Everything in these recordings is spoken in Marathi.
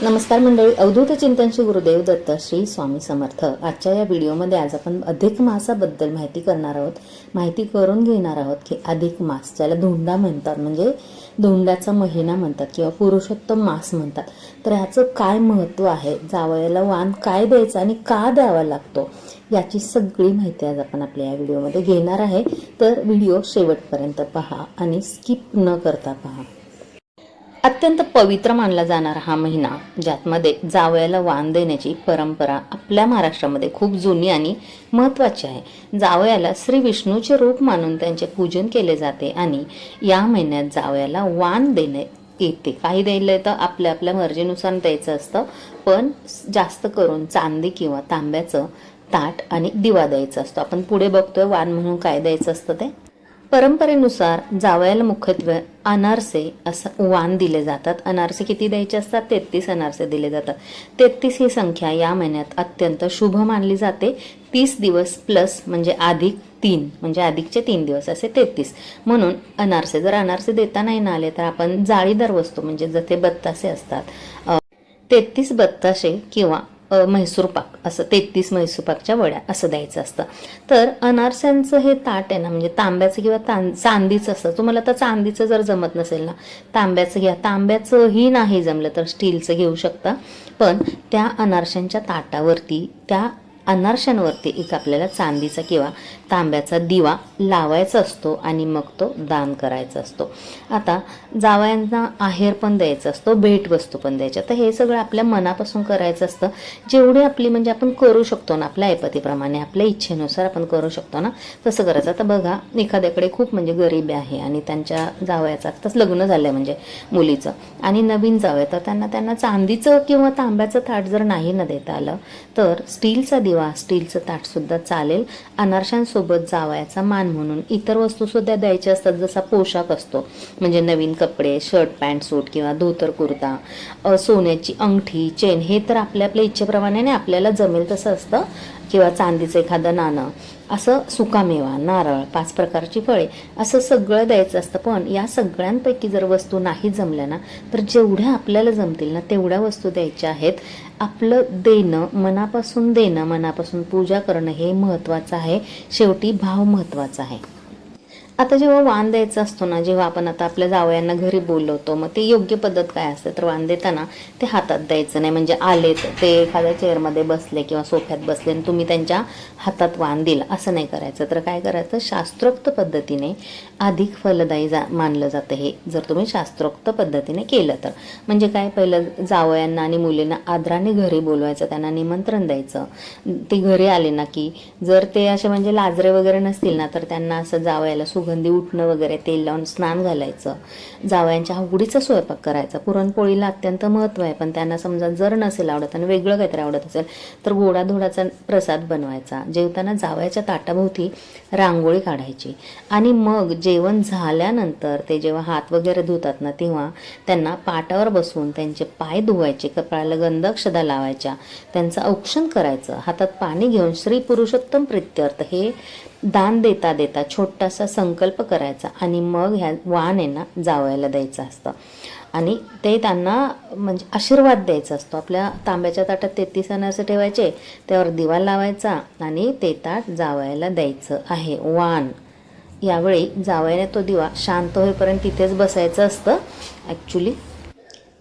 नमस्कार मंडळी, अवधूत चिंतन श्री गुरुदेव दत्त श्री स्वामी समर्थ। आजच्या या व्हिडिओमध्ये आज आपण अधिक मासाबद्दल माहिती करणार आहोत। माहिती करून घेणार आहोत की अधिक मास, ज्याला धोंडा म्हणतात, म्हणजे धोंड्याचा महिना म्हणतात किंवा पुरुषोत्तम मास म्हणतात, तर ह्याचं काय महत्त्व आहे, जावयाला वाण काय द्यायचं आणि का द्यावा लागतो, याची सगळी माहिती आज आपण आपल्या या व्हिडिओमध्ये घेणार आहे। तर व्हिडिओ शेवटपर्यंत पहा आणि स्किप न करता पहा। अत्यंत पवित्र मानला जाणारा हा महिना, ज्यामध्ये जावयाला वाण देण्याची परंपरा आपल्या महाराष्ट्रामध्ये खूप जुनी आणि महत्त्वाची आहे। जावयाला श्री विष्णूचे रूप मानून त्यांचे पूजन केले जाते आणि या महिन्यात जावयाला वाण देणे येते। काही द्यायला तर आपल्या आपल्या मर्जीनुसार द्यायचं असतं, पण जास्त करून चांदी किंवा तांब्याचं ताट आणि दिवा द्यायचा असतो। आपण पुढे बघतोय वाण म्हणून काय द्यायचं असतं ते। परंपरेनुसार जावयाला मुख्यत्वे अनारसे असं वाण दिले जातात। अनारसे किती द्यायचे असतात? 33 अनारसे दिले जातात। 33 ही संख्या या महिन्यात अत्यंत शुभ मानली जाते। 30 दिवस प्लस म्हणजे अधिक 3 म्हणजे अधिकचे 3 दिवस असे 33 म्हणून अनारसे। जर अनारसे देता नाही ना आले तर आपण जाळीदार वस्तू म्हणजे जसे बत्तासे असतात, 33 बत्तासे किंवा म्हैसूर पाक, असं 33 म्हैसूर पाकच्या वड्या असं द्यायचं असतं। तर अनारस्यांचं हे ताट आहे ना, म्हणजे तांब्याचं किंवा चांदीचं असतं। तुम्हाला तर चांदीचं जर जमत नसेल ना, तांब्याचं घ्या। तांब्याचं ही नाही जमलं तर स्टीलचं घेऊ शकता, पण त्या अनारशांच्या ताटावरती, त्या अनारशांवरती एक आपल्याला चांदीचा किंवा तांब्याचा दिवा लावायचा असतो आणि मग तो दान करायचा असतो। आता जावयांना आहेर पण द्यायचा असतो, भेटवस्तू पण द्यायच्या। तर हे सगळं आपल्या मनापासून करायचं असतं। जेवढी आपली म्हणजे आपण करू शकतो ना, आपल्या ऐपतीप्रमाणे आपल्या इच्छेनुसार आपण करू शकतो ना, तसं करायचं। आता बघा, एखाद्याकडे खूप म्हणजे गरीब आहे आणि त्यांच्या जावयाचं आत्ताच लग्न झालंय म्हणजे मुलीचं, आणि नवीन जावया, तर त्यांना चांदीचं किंवा तांब्याचं ताट जर नाही न देता आलं तर स्टीलचा दिवा, स्टीलचं ताट सुद्धा चालेल। अनारशांसोबत जावयाचा मान म्हणून इतर वस्तू सुद्धा द्यायच्या असतात, जसा पोशाख असतो म्हणजे नवीन कपडे, शर्ट पॅन्ट सूट किंवा धोतर कुर्ता, सोन्याची अंगठी, चेन, हे तर आपल्या आपल्या इच्छेप्रमाणे नाही, आपल्याला जमेल तसं असतं, किंवा चांदीचं एखादं नाणं, असं सुकामेवा, नारळ, 5 प्रकारची फळे, असं सगळं द्यायचं असतं। पण या सगळ्यांपैकी जर वस्तू नाही जमल्या ना, तर जेवढ्या आपल्याला जमतील ना तेवढ्या वस्तू द्यायच्या आहेत। आपलं देणं, मनापासून देणं, मनापासून पूजा करणं हे महत्त्वाचं आहे। शेवटी भाव महत्त्वाचा आहे। आता जेव्हा वाण द्यायचा असतो ना, जेव्हा आपण आता आपल्या जावयांना घरी बोलवतो, मग ते योग्य पद्धत काय असते, तर वाण देताना ते हातात द्यायचं नाही। म्हणजे आले ते एखाद्या चेअरमध्ये बसले किंवा सोफ्यात बसले आणि तुम्ही त्यांच्या हातात वाण दिलं, असं नाही करायचं। तर काय करायचं, शास्त्रोक्त पद्धतीने अधिक फलदायी मानलं जातं हे, जर तुम्ही शास्त्रोक्त पद्धतीने केलं तर। म्हणजे काय, पहिलं जावयांना आणि मुलींना आदराने घरी बोलवायचं, त्यांना निमंत्रण द्यायचं। ते घरी आले ना की जर ते असे म्हणजे लाजरे वगैरे नसतील ना, तर त्यांना असं जावयाला सुगंधी उठणं वगैरे, तेल लावून स्नान घालायचं, जावयांच्या आवडीचा स्वयंपाक करायचा। पुरणपोळीला अत्यंत महत्त्व आहे, पण त्यांना समजा जर नसेल आवडत आणि वेगळं काहीतरी आवडत असेल तर गोडाधोडाचा प्रसाद बनवायचा। जेवताना जावयाच्या ताटाभोवती रांगोळी काढायची आणि मग जेवण झाल्यानंतर ते जेव्हा हात वगैरे धुतात ना, तेव्हा त्यांना पाटावर बसवून त्यांचे पाय धुवायचे, कपाळाला गंधक्षदा लावायच्या, त्यांचं औक्षण करायचं, हातात पाणी घेऊन श्री पुरुषोत्तम प्रित्यर्थ हे दान देता देता छोटासा संकल्प करायचा आणि मग ह्या वाण आहे ना जावयाला द्यायचं असतं आणि ते त्यांना म्हणजे आशीर्वाद द्यायचा असतो। आपल्या तांब्याच्या ताटात 33 अनारसे ठेवायचे, त्यावर दिवा लावायचा आणि ते ताट जावयाला द्यायचं आहे वाण। यावेळी जावयाने तो दिवा शांत होईपर्यंत तिथेच बसायचं असतं ॲक्च्युली,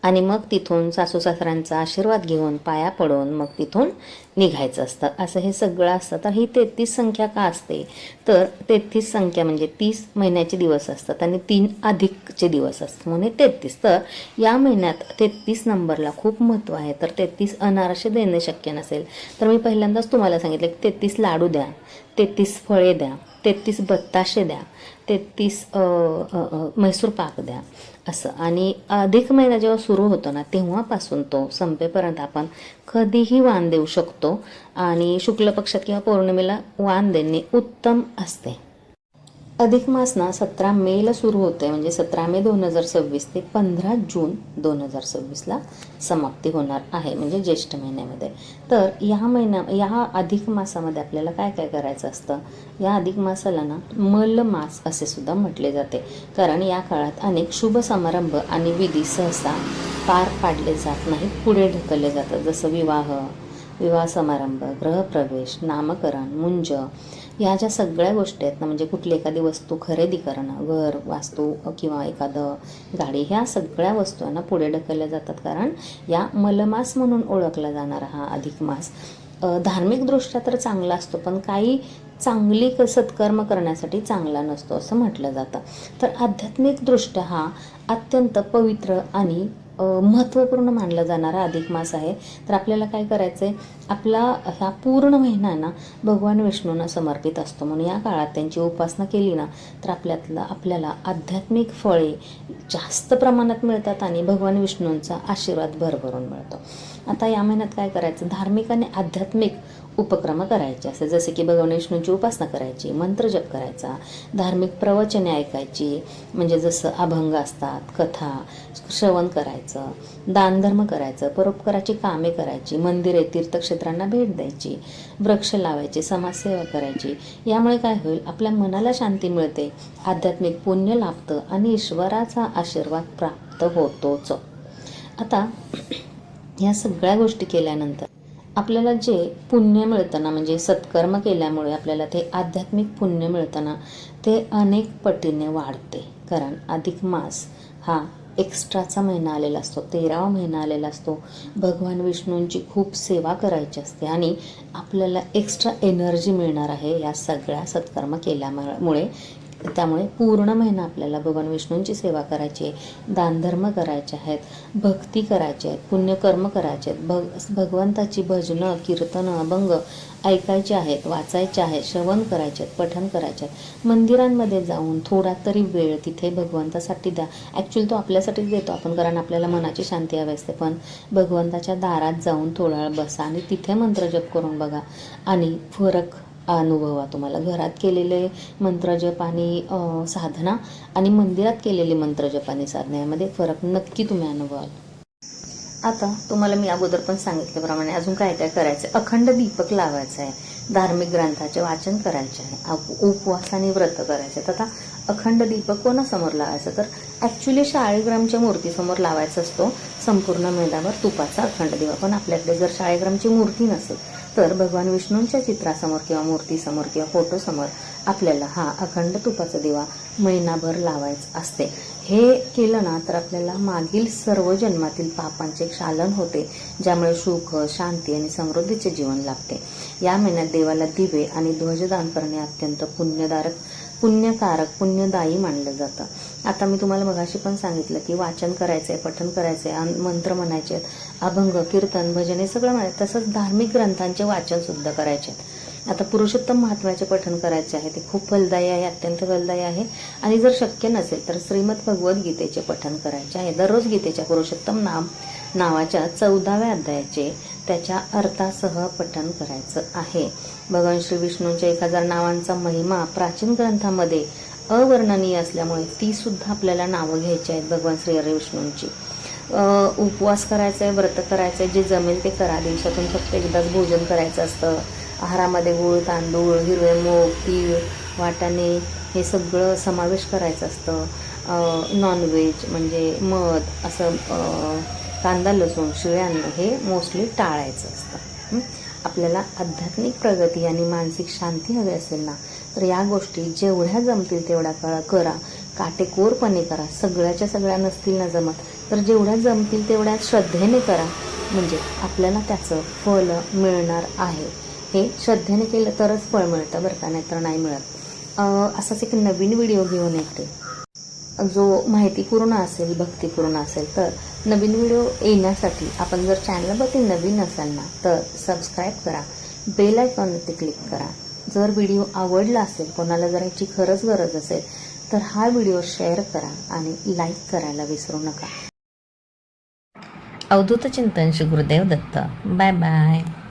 आणि मग तिथून सासू सासऱ्यांचा आशीर्वाद घेऊन पाया पडून मग तिथून निघायचं असतं। असं हे सगळं असतं। तर ही 33 संख्या का असते, तर 33 संख्या म्हणजे 30 महिन्याचे दिवस असतात आणि 3 अधिकचे दिवस असतात म्हणून 33। तर या महिन्यात 33 नंबरला खूप महत्त्व आहे। तर 33 अनारसे देणे शक्य नसेल तर मी पहिल्यांदाच तुम्हाला सांगितलं की 33 लाडू द्या, 33 फळे द्या, 33 बत्ताशे द्या, 33 म्हैसूर पाक द्या असं। आणि अधिक महिना जेव्हा सुरू होतो ना, तेव्हापासून तो संपेपर्यंत आपण कधीही वाण देऊ शकतो आणि शुक्ल पक्षात किंवा पौर्णिमेला वाण देणे उत्तम असते। अधिक मास ना 17 मेला सुरू होते, म्हणजे 17 मे 2026 ते 15 जून 2026ला समाप्ती होणार आहे, म्हणजे ज्येष्ठ महिन्यामध्ये. तर या अधिक मासामध्ये आपल्याला काय काय करायचं असतं? या अधिक मासाला ना मल मास असे सुद्धा म्हटले जाते, कारण या काळात अनेक शुभ समारंभ आणि विधी सहसा पार पाडले जात नाहीत, पुढे ढकलले जातात. जसं विवाह समारंभ, गृहप्रवेश, नामकरण, मुंज, ह्या ज्या सगळ्या गोष्टी आहेत ना, म्हणजे कुठली एखादी वस्तू खरेदी करणं, घर, वास्तू किंवा एखादं गाडी, ह्या सगळ्या वस्तूंना पुढे ढकलल्या जातात, कारण या मलमास म्हणून ओळखला जाणारा हा अधिक मास धार्मिकदृष्ट्या तर चांगला असतो, पण काही चांगली सत्कर्म करण्यासाठी चांगला नसतो असं म्हटलं जातं. तर आध्यात्मिकदृष्ट्या हा अत्यंत पवित्र आणि महत्त्वपूर्ण मानला जाणारा अधिक मास आहे. तर आपल्याला काय करायचं आहे, आपला ह्या पूर्ण महिना ना भगवान विष्णूंना समर्पित असतो, म्हणून या काळात त्यांची उपासना केली ना तर आपल्याला आध्यात्मिक फळे जास्त प्रमाणात मिळतात आणि भगवान विष्णूंचा आशीर्वाद भरभरून मिळतो. आता या महिन्यात काय करायचं, धार्मिक आणि आध्यात्मिक उपक्रम करायचे असे, जसे की भगवान विष्णूंची उपासना करायची, मंत्रजप करायचा, धार्मिक प्रवचने ऐकायची, म्हणजे जसं अभंग असतात, कथा श्रवण करायचं, दानधर्म करायचं, परोपकाराची कामे करायची, मंदिरे तीर्थक्षेत्रांना भेट द्यायची, वृक्ष लावायचे, समाजसेवा करायची. यामुळे काय होईल, आपल्या मनाला शांती मिळते, आध्यात्मिक पुण्य लाभतं आणि ईश्वराचा आशीर्वाद प्राप्त होतोच. आता या सगळ्या गोष्टी केल्यानंतर आपल्याला जे पुण्य मिळतं ना, म्हणजे सत्कर्म केल्यामुळे आपल्याला ते आध्यात्मिक पुण्य मिळतं ना, ते अनेक पटीने वाढते, कारण अधिक मास हा एक्स्ट्राचा महिना आलेला असतो, 13वा महिना आलेला असतो. भगवान विष्णूंची खूप सेवा करायची असते आणि आपल्याला एक्स्ट्रा एनर्जी मिळणार आहे या सगळ्या सत्कर्म केल्यामुळे. त्यामुळे पूर्ण महिना आपल्याला भगवान विष्णूंची सेवा करायची आहे, दानधर्म करायचे आहेत, भक्ती करायची आहेत, पुण्यकर्म करायचे आहेत, भगवंताची भजनं, कीर्तनं, अभंग ऐकायचे आहेत, वाचायचे आहेत, श्रवण करायचे आहेत, पठण करायचे आहेत. मंदिरांमध्ये जाऊन थोडा तरी वेळ तिथे भगवंतासाठी द्या. ॲक्च्युली तो आपल्यासाठीच देतो आपण, कारण आपल्याला मनाची शांती हवी असते, पण भगवंताच्या दारात जाऊन थोडा वेळ बसा आणि तिथे मंत्रजप करून बघा आणि फरक अनुभवा. तुम्हाला घरात केलेले मंत्रजप आणि साधना आणि मंदिरात केलेली मंत्रजप आणि साधना यामध्ये फरक नक्की तुम्ही अनुभवाल. आता तुम्हाला मी अगोदर पण सांगितल्याप्रमाणे अजून काय काय करायचं आहे, अखंड दीपक लावायचा आहे, धार्मिक ग्रंथाचे वाचन करायचे आहे, उपवास आणि व्रत करायचे आहेत. आता अखंड दीपक कोणासमोर लावायचं, तर ॲक्च्युली शाळीग्रामच्या मूर्तीसमोर लावायचा असतो संपूर्ण महिन्याभर तुपाचा अखंड दिवा. पण आपल्याकडे जर शाळीग्रामची मूर्ती नसेल तर भगवान विष्णूंच्या चित्रासमोर किंवा मूर्तीसमोर किंवा फोटोसमोर आपल्याला हा अखंड तुपाचा दिवा महिनाभर लावायचा असते. हे केलं ना तर आपल्याला मागील सर्व जन्मातील पापांचे क्षालन होते, ज्यामुळे सुख, शांती आणि समृद्धीचे जीवन लाभते. या महिन्यात देवाला दिवे आणि ध्वजदान करणे अत्यंत पुण्यकारक, पुण्यदायी मानलं जातं. आता मी तुम्हाला मगाशी पण सांगितलं की वाचन करायचं आहे, पठण करायचं आहे, मंत्र म्हणायचे आहेत, अभंग, कीर्तन, भजन हे सगळं म्हणायचं. तसंच धार्मिक ग्रंथांचे वाचन सुद्धा करायचे आहेत. आता पुरुषोत्तम महात्म्याचे पठण करायचे आहे, ते खूप फलदायी आहे, अत्यंत फलदायी आहे. आणि जर शक्य नसेल तर श्रीमद भगवद्गीतेचे पठण करायचे आहे. दररोज गीतेच्या पुरुषोत्तम नावाच्या 14व्या अध्यायाचे त्याच्या अर्थासह पठण करायचं आहे. भगवान श्री विष्णूंच्या 1000 नावांचा महिमा प्राचीन ग्रंथामध्ये अवर्णनीय असल्यामुळे ती सुद्धा आपल्याला नावं घ्यायची आहेत भगवान श्री हरी विष्णूंची. उपवास करायचा आहे, व्रत करायचं आहे, जे जमेल ते करा. दिवसातून फक्त एकदाच भोजन करायचं असतं. आहारामध्ये गूळ, तांदूळ, हिरवे मूग, तीळ, वाटाणे हे सगळं समावेश करायचं असतं. नॉनव्हेज म्हणजे मध असं कांदा, लसूण, शिळे अन्न हे मोस्टली टाळायचं असतं. आपल्याला आध्यात्मिक प्रगती आणि मानसिक शांती हवी असेल ना तर या गोष्टी जेवढ्या जमतील तेवढ्या काळ करा, काटेकोरपणे करा. सगळ्या नसतील ना जमत तर जेवढ्या जमतील तेवढ्या श्रद्धेने करा, म्हणजे आपल्याला त्याचं फल मिळणार आहे. हे श्रद्धेने केलं तरच फळ मिळतं बरं का, नाहीतर नाही मिळत. असाच एक नवीन व्हिडिओ घेऊन येते जो माहितीपूर्ण असेल, भक्तिपूर्ण असेल. तर नवीन व्हिडिओ येण्यासाठी आपण जर चॅनलवरती नवीन असाल ना तर सबस्क्राईब करा, बेल आयकॉनवरती क्लिक करा. जर व्हिडिओ आवडला असेल, कोणाला जर ह्याची खरंच गरज असेल तर हा व्हिडिओ शेअर करा आणि लाईक करायला विसरू नका. अवधूत चिंतन श्री गुरुदेव दत्त. Bye bye.